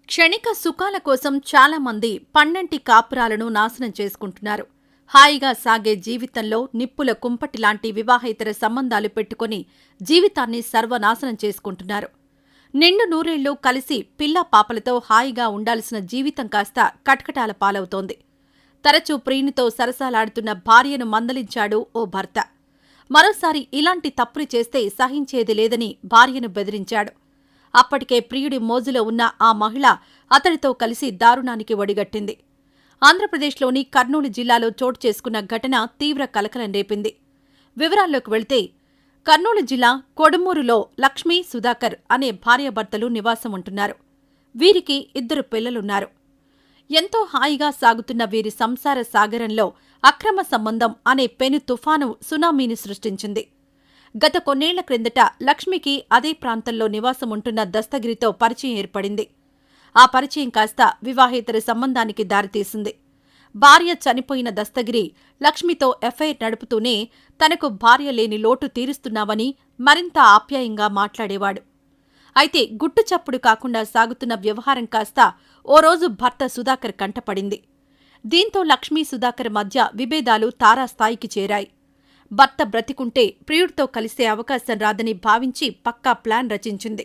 క్షణిక సుఖాల కోసం చాలామంది పన్నంటి కాపురాలను నాశనం చేసుకుంటున్నారు. హాయిగా సాగే జీవితంలో నిప్పుల కుంపటిలాంటి వివాహేతర సంబంధాలు పెట్టుకుని జీవితాన్ని సర్వనాశనం చేసుకుంటున్నారు. నిండు నూరేళ్లు కలిసి పిల్లా పాపలతో హాయిగా ఉండాల్సిన జీవితం కాస్త కటకటాల పాలవుతోంది. తరచూ ప్రియునితో సరసాలాడుతున్న భార్యను మందలించాడు ఓ భర్త. మరోసారి ఇలాంటి తప్పులు చేస్తే సహించేది లేదని భార్యను బెదిరించాడు. అప్పటికే ప్రియుడి మోజులో ఉన్న ఆ మహిళ అతడితో కలిసి దారుణానికి ఒడిగట్టింది. ఆంధ్రప్రదేశ్లోని కర్నూలు జిల్లాలో చోటు చేసుకున్న ఘటన తీవ్ర కలకలం రేపింది. వివరాల్లోకి వెళ్తే, కర్నూలు జిల్లా కొడుమూరులో లక్ష్మీ, సుధాకర్ అనే భార్యాభర్తలు నివాసం ఉంటున్నారు. వీరికి 2 పిల్లలున్నారు. ఎంతో హాయిగా సాగుతున్న వీరి సంసార సాగరంలో అక్రమ సంబంధం అనే పెను తుఫాను సునామీని సృష్టించింది. గత కొన్నేళ్ల క్రిందట లక్ష్మికి అదే ప్రాంతంలో నివాసం ఉంటున్న దస్తగిరితో పరిచయం ఏర్పడింది. ఆ పరిచయం కాస్త వివాహేతర సంబంధానికి దారితీసింది. భార్య చనిపోయిన దస్తగిరి లక్ష్మితో ఎఫ్ఐఆర్ నడుపుతూనే తనకు భార్య లేని లోటు తీరుస్తున్నావని మరింత ఆప్యాయంగా మాట్లాడేవాడు. అయితే గుట్టుచప్పుడు కాకుండా సాగుతున్న వ్యవహారం కాస్త ఓ రోజు భర్త సుధాకర్ కంటపడింది. దీంతో లక్ష్మీ, సుధాకర్ మధ్య విభేదాలు తారాస్థాయికి చేరాయి. భర్త బ్రతికుంటే ప్రియుడితో కలిసే అవకాశం రాదని భావించి పక్కా ప్లాన్ రచించింది.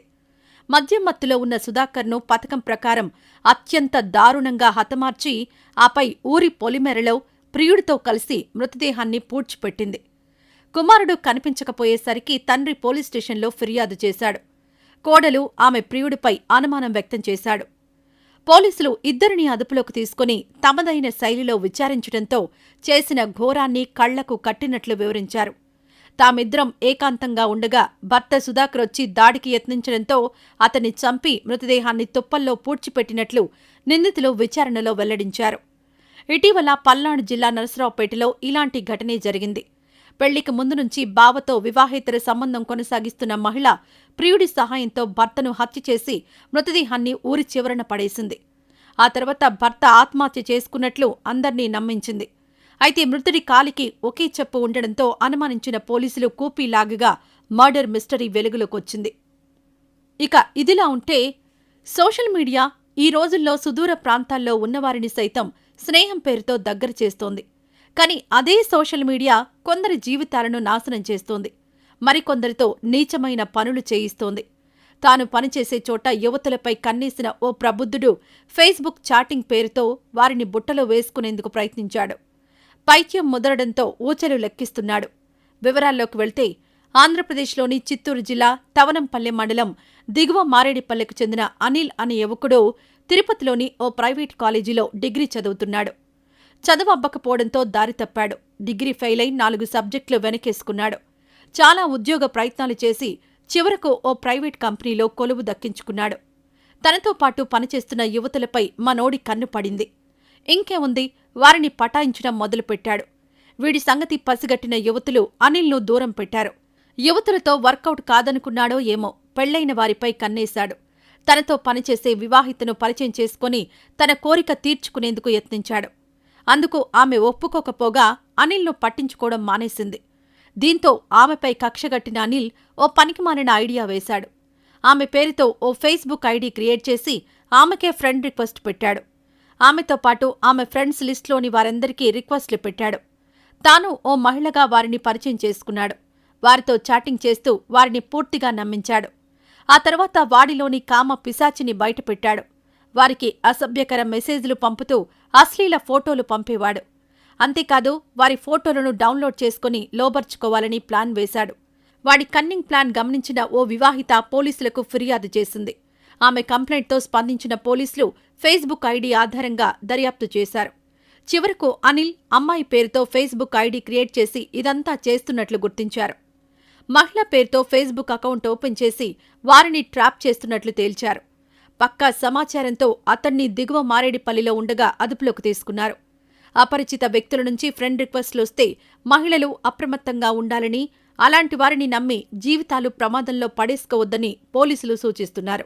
మద్యం మత్తులో ఉన్న సుధాకర్ను పథకం ప్రకారం అత్యంత దారుణంగా హతమార్చి ఆపై ఊరి పొలిమేరలో ప్రియుడితో కలిసి మృతదేహాన్ని పూడ్చిపెట్టింది. కుమారుడు కనిపించకపోయేసరికి తండ్రి పోలీస్ స్టేషన్లో ఫిర్యాదు చేశాడు. కోడలు ఆమె ప్రియుడిపై అనుమానం వ్యక్తం చేశాడు. పోలీసులు ఇద్దరినీ అదుపులోకి తీసుకుని తమదైన శైలిలో విచారించడంతో చేసిన ఘోరాన్ని కళ్లకు కట్టినట్లు వివరించారు. తామిద్దరం ఏకాంతంగా ఉండగా భర్త సుధాకర్ వచ్చి దాడికి యత్నించడంతో అతన్ని చంపి మృతదేహాన్ని తుప్పల్లో పూడ్చిపెట్టినట్లు నిందితులు విచారణలో వెల్లడించారు. ఇటీవల పల్నాడు జిల్లా నరసరావుపేటలో ఇలాంటి ఘటనే జరిగింది. పెళ్లికి ముందు నుంచి బావతో వివాహేతర సంబంధం కొనసాగిస్తున్న మహిళ ప్రియుడి సహాయంతో భర్తను హత్య చేసి మృతదేహాన్ని ఊరి చివరన పడేసింది. ఆ తర్వాత భర్త ఆత్మహత్య చేసుకున్నట్లు అందర్నీ నమ్మించింది. అయితే మృతుడి కాలికి ఒకే చెప్పు ఉండడంతో అనుమానించిన పోలీసులు కూపీలాగగా మర్డర్ మిస్టరీ వెలుగులోకొచ్చింది. ఇక ఇదిలా ఉంటే, సోషల్ మీడియా ఈ రోజుల్లో సుదూర ప్రాంతాల్లో ఉన్నవారిని సైతం స్నేహం పేరుతో దగ్గర చేస్తోంది. కానీ అదే సోషల్ మీడియా కొందరి జీవితాలను నాశనం చేస్తోంది. మరికొందరితో నీచమైన పనులు చేయిస్తోంది. తాను పనిచేసే చోట యువతులపై కన్నేసిన ఓ ప్రబుద్ధుడు ఫేస్బుక్ చాటింగ్ పేరుతో వారిని బుట్టలో వేసుకునేందుకు ప్రయత్నించాడు. పైత్యం ముదరడంతో ఊచలు లెక్కిస్తున్నాడు. వివరాల్లోకి వెళ్తే, ఆంధ్రప్రదేశ్లోని చిత్తూరు జిల్లా తవనంపల్లె మండలం దిగువ మారేడిపల్లెకు చెందిన అనిల్ అనే యువకుడు తిరుపతిలోని ఓ ప్రైవేట్ కాలేజీలో డిగ్రీ చదువుతున్నాడు. చదువు అబ్బకపోవడంతో దారి తప్పాడు. డిగ్రీ ఫెయిలై 4 సబ్జెక్టులు వెనకేసుకున్నాడు. చాలా ఉద్యోగ ప్రయత్నాలు చేసి చివరకు ఓ ప్రైవేట్ కంపెనీలో కొలువు దక్కించుకున్నాడు. తనతో పాటు పనిచేస్తున్న యువతులపై మనోడి కన్ను పడింది. ఇంకేముంది, వారిని పటాయించడం మొదలుపెట్టాడు. వీడి సంగతి పసిగట్టిన యువతులు అనిల్ను దూరం పెట్టారు. యువతులతో వర్కౌట్ కాదనుకున్నాడో ఏమో పెళ్లైన వారిపై కన్నేశాడు. తనతో పనిచేసే వివాహితను పరిచయం చేసుకుని తన కోరిక తీర్చుకునేందుకు యత్నించాడు. అందుకు ఆమె ఒప్పుకోకపోగా అనిల్ను పట్టించుకోవడం మానేసింది. దీంతో ఆమెపై కక్షగట్టిన అనిల్ ఓ పనికిమాలిన ఐడియా వేశాడు. ఆమె పేరుతో ఓ ఫేస్బుక్ ఐడి క్రియేట్ చేసి ఆమెకే ఫ్రెండ్ రిక్వెస్ట్ పెట్టాడు. ఆమెతో పాటు ఆమె ఫ్రెండ్స్ లిస్టులోని వారందరికీ రిక్వెస్ట్లు పెట్టాడు. తాను ఓ మహిళగా వారిని పరిచయం చేసుకున్నాడు. వారితో చాటింగ్ చేస్తూ వారిని పూర్తిగా నమ్మించాడు. ఆ తర్వాత వాడిలోని కామ పిశాచిని బయటపెట్టాడు. వారికి అసభ్యకర మెసేజ్లు పంపుతూ అశ్లీల ఫోటోలు పంపేవాడు. అంతేకాదు, వారి ఫోటోలను డౌన్లోడ్ చేసుకుని లోబర్చుకోవాలని ప్లాన్ వేశాడు. వాడి కన్నింగ్ ప్లాన్ గమనించిన ఓ వివాహిత పోలీసులకు ఫిర్యాదు చేసింది. ఆమె కంప్లైంట్తో స్పందించిన పోలీసులు ఫేస్బుక్ ఐడి ఆధారంగా దర్యాప్తు చేశారు. చివరకు అనిల్ అమ్మాయి పేరుతో ఫేస్బుక్ ఐడి క్రియేట్ చేసి ఇదంతా చేస్తున్నట్లు గుర్తించారు. మహిళ పేరుతో ఫేస్బుక్ అకౌంట్ ఓపెన్ చేసి వారిని ట్రాప్ చేస్తున్నట్లు తేల్చారు. పక్కా సమాచారంతో అతన్ని దిగువ మారేడిపల్లిలో ఉండగా అదుపులోకి తీసుకున్నారు. అపరిచిత వ్యక్తుల నుంచి ఫ్రెండ్ రిక్వెస్ట్లొస్తే మహిళలు అప్రమత్తంగా ఉండాలని, అలాంటి వారిని నమ్మి జీవితాలు ప్రమాదంలో పడేసుకోవద్దని పోలీసులు సూచిస్తున్నారు.